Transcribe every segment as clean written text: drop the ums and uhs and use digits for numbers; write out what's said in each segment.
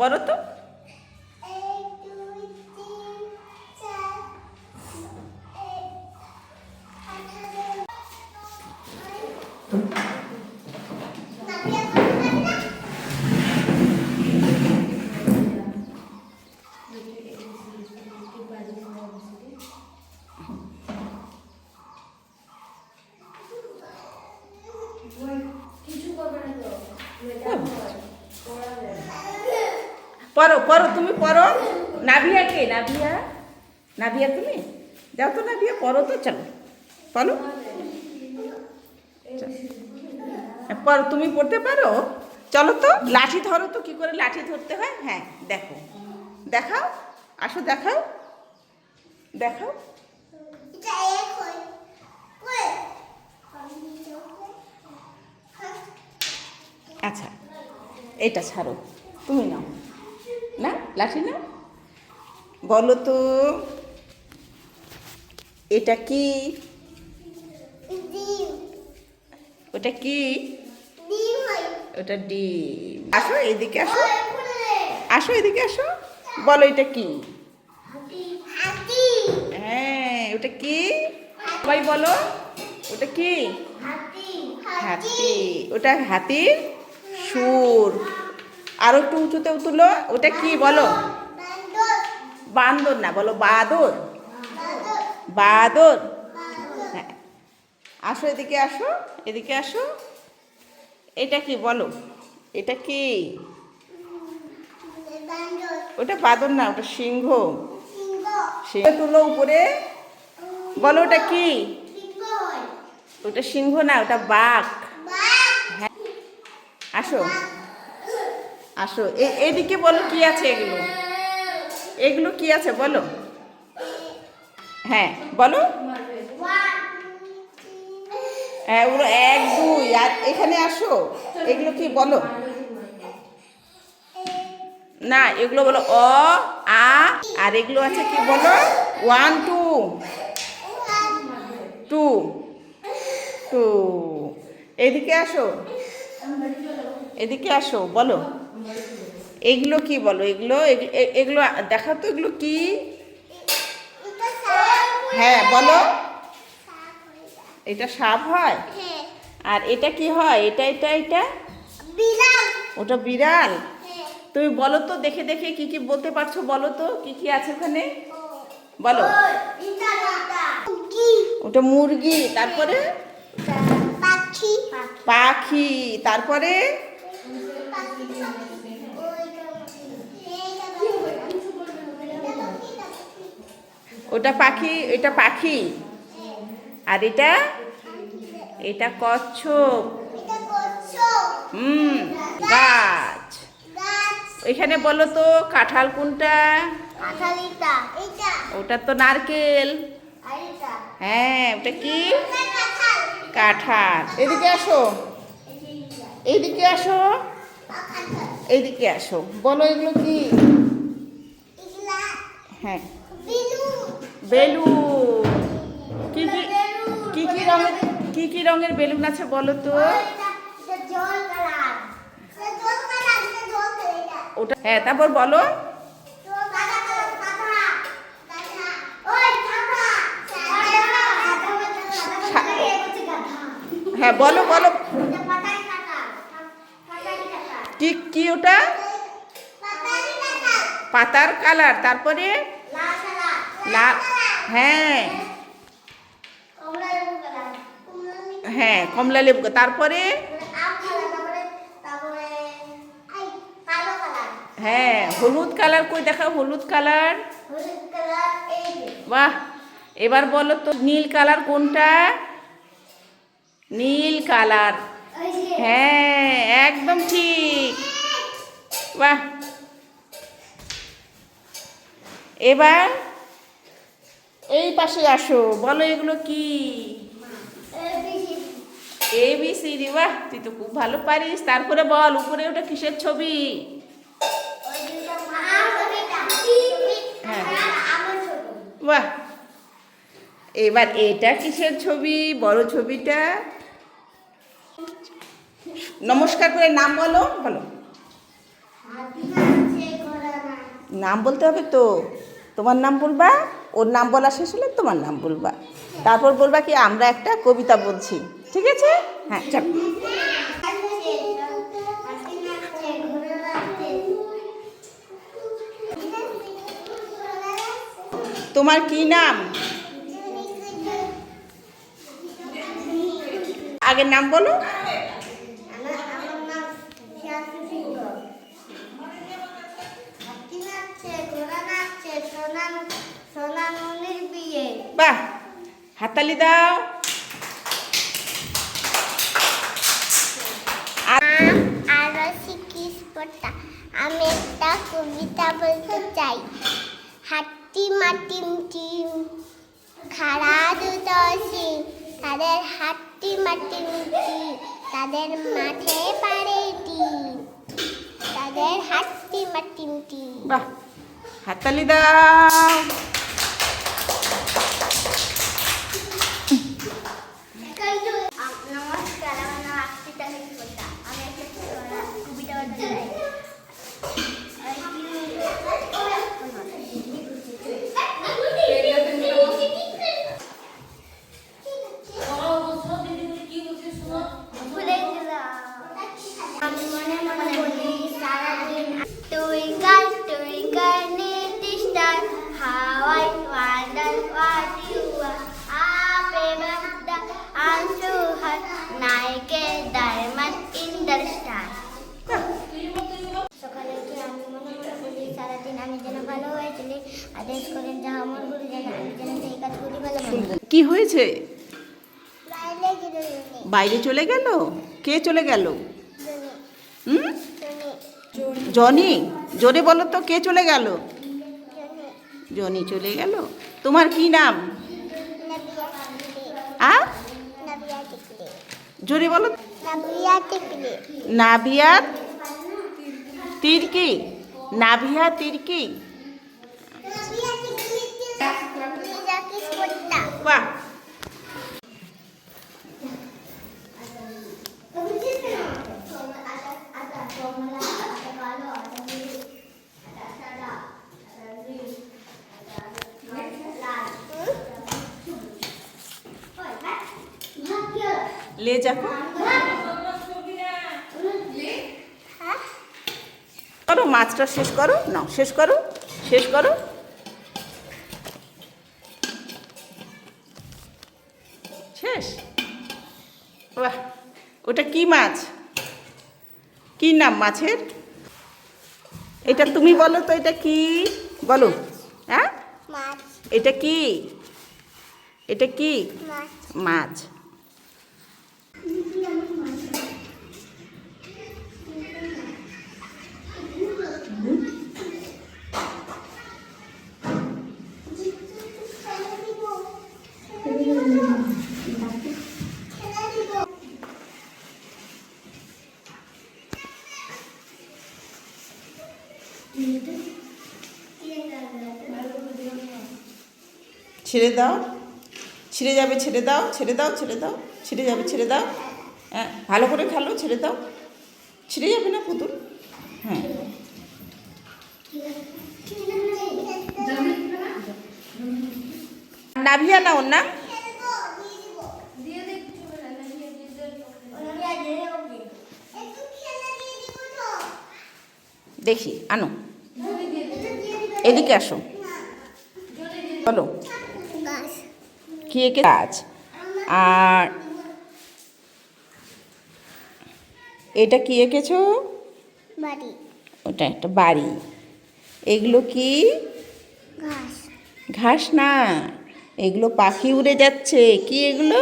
পড়ো তো। পড়ো পড়ো, তুমি পড়ো। নাভিয়া কে? নাভিয়া, নাভিয়া তুমি যাও তো। নাভিয়া পড়ো তো, চলো পড়ো। পড়ো, তুমি পড়তে পারো। চলো তো, লাঠি ধরো তো, কি করে লাঠি ধরতে হয়। হ্যাঁ দেখো, দেখাও, আসো দেখাও, দেখাও। আচ্ছা, এটা ছাড়ো, তুমি নাও না, লাঠি নাও। বলো তো, এটা কি? ওটা কি? ওটা ডিম। আসো এদিকে, আসো, আসো এদিকে আসো। বলো এটা কি? হ্যাঁ, ওটা কি? সবাই বলো, ওটা কি? হাতি। ওটা হাতির সুর। আরো একটু উঁচুতে তুলো। ওটা কি বলো? বান্দর না, বলো বাদর। বাদর। হ্যাঁ, আসো এদিকে, আসো এদিকে আসো। এটা কি বলো? এটা কি? ওটা বাদর না, ওটা সিংহ। সিংহ তুলো উপরে। বলো ওটা কি? ওটা সিংহ না, ওটা বাঘ। হ্যাঁ, আসো আসো এদিকে। বলো কি আছে এগুলো? এগুলো কি আছে বলো? হ্যাঁ বলো। হ্যাঁ, ওগুলো 1 2। আর এখানে আসো, এগুলো কি বলো? না, এগুলো বলো অ আ। আর এগুলো আছে কি বলো? 1 2 2 2। এদিকে আসো, এদিকে আসো, বলো এগুলো কি বলো? এগুলো এগুলো দেখাও তো, এগুলো কি? হ্যাঁ বলো। এটা সাপ হয়। আর এটা কি হয়? এটা এটা এটা ওটা বিড়াল। তুমি বলো তো, দেখে দেখে কি কি বলতে পারছো বলো তো, কি কি আছে ওখানে বলো। ওটা মুরগি। তারপরে পাখি। তারপরে ওটা পাখি, এটা পাখি। আর এটা, এটা কচ্ছপ। গাছ। এখানে বলো তো, কাঁঠাল কোনটা? ওটা তো নারকেল। হ্যাঁ, ওটা কি? কাঁঠাল। এদিকে আসো, এইদিকে আসো, এইদিকে আসো। বলো এগুলো কি? হ্যাঁ, বেলুন। কি কি, কি কি রঙের, কি কি রঙের বেলুন আছে বলো তো? ওটা হ্যাঁ, তারপর বলো। হ্যাঁ বলো বলো। কি কি ওটা? পাতার কালার। তারপরে লাল। হ্যাঁ হ্যাঁ, কমলা লেবু। তারপরে হ্যাঁ, হলুদ কালার। কই দেখাও হলুদ কালার। বাহ। এবার বলো তো, নীল কালার কোনটা? নীল কালার। হ্যাঁ, একদম ঠিক। বাহ। এবার এই পাশে আসো, বলো এগুলো কি? ABCD। বাহ, তুই তো খুব ভালো পারিস। তারপরে বল, উপরে ওটা কিসের ছবি? হ্যাঁ, বাহ। এবার এটা কিসের ছবি? বড় ছবিটা। নমস্কার করে নাম বলো, বলো। নাম বলতে হবে তো, তোমার নাম বলবা, ওর নাম বলা শেষ হলে তোমার নাম বলবা, তারপর বলবা কি আমরা একটা কবিতা বলছি, ঠিক আছে? হ্যাঁ চল। তোমার কি নাম? আগের নাম বলো। বাহ, হাততালি দাও। আমি একটা কবিতা বলতে চাই। হাট্টি মাটিম টিম খাড়া দুটো সিং, তাদের হাট্টি মাটিম টিম, তাদের মাঠে পারে টিম, তাদের হাট্টি মাটিম টিম। বাহ, হাততালি দাও। নমস্কার, আমার নাম আকৃতা হেকমতা। আমি একটা কবিতা বলতে চাই। আমি মনে মনে বলি সারাদিন, twinkle twinkle little star, how I wonder what you are, up ever the unto her, like a diamond in the star. সকালে উঠে আমি মনে মনে বলি সারাদিন আমি যেন ভালো হয়ে চলি, আদেশ করেন যা আমার গুরু যেন আমি যেন সেই কাজ করি ভালো মনে। কি হয়েছে? বাইরে গেলে বাইরে চলে গেল? কে চলে গেল? হুম, জনি জনি। জোরে বলো তো, কে চলে গেল? জনি চলে গেল। তোমার কি নাম? নাবিয়া টিকলি, আ নাবিয়া টিকলি, জোরে বলো। নাবিয়া টিকলি, নাভিয়া তিরকি। নাভিয়া তিরকি। নাবিয়া টিকলি যা কিস করতা। বাহ, ले जाको करो माछटा शेष करो ना शेष करो शेष वाह ওটা কি মাছ কি নাম মাছের এটা তুমি বলো তো এটা কি বলো হ্যাঁ মাছ এটা কি মাছ মাছ ছেড়ে দাও ছিঁড়ে যাবে ছেড়ে দাও ছিঁড়ে যাবে ছেড়ে দাও হ্যাঁ ভালো করে খেলো ছেড়ে দাও ছিঁড়ে যাবে না পুতুল হ্যাঁ নাভিয়া না ওর নাম দেখি আনো এদিকে আসো বলো কি এঁকে গাছ আর এটা কি এঁকেছো বাড়ি ওটা একটা বাড়ি এগুলো কি ঘাস ঘাস না এগুলো পাখি উড়ে যাচ্ছে কি এগুলো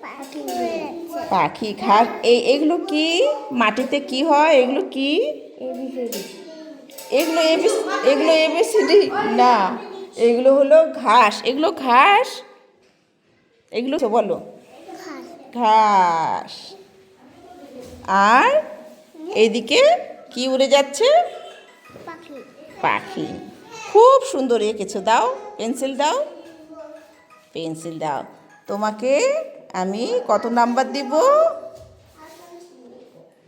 পাখি উড়ে যাচ্ছে পাখি ঘাস এগুলো কি মাটিতে কি হয় এগুলো কি এগুলো এবিসিডি না এগুলো হলো ঘাস এগুলো বলো ঘাস আর এইদিকে কি উড়ে যাচ্ছে পাখি পাখি খুব সুন্দর এঁকেছো দাও পেন্সিল দাও তোমাকে আমি কত নাম্বার দিব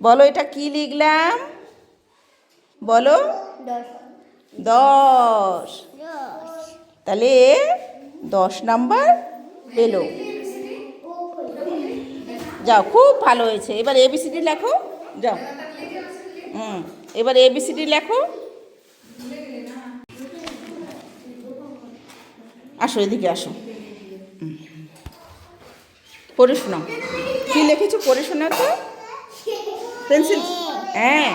বলো এটা কি লিখলাম বলো 10। দশ তাহলে 10 নাম্বার পেলো। যাও, খুব ভালো হয়েছে। এবার এবিসিডি লেখো, যাও। এবার এবিসিডি লেখো। আসো, এদিকে আসো। পড়ে শোনাও, কি লিখেছো পড়ে শোনাও তো। পেন্সিল, হ্যাঁ।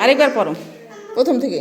আরেকবার পড়ো প্রথম থেকে।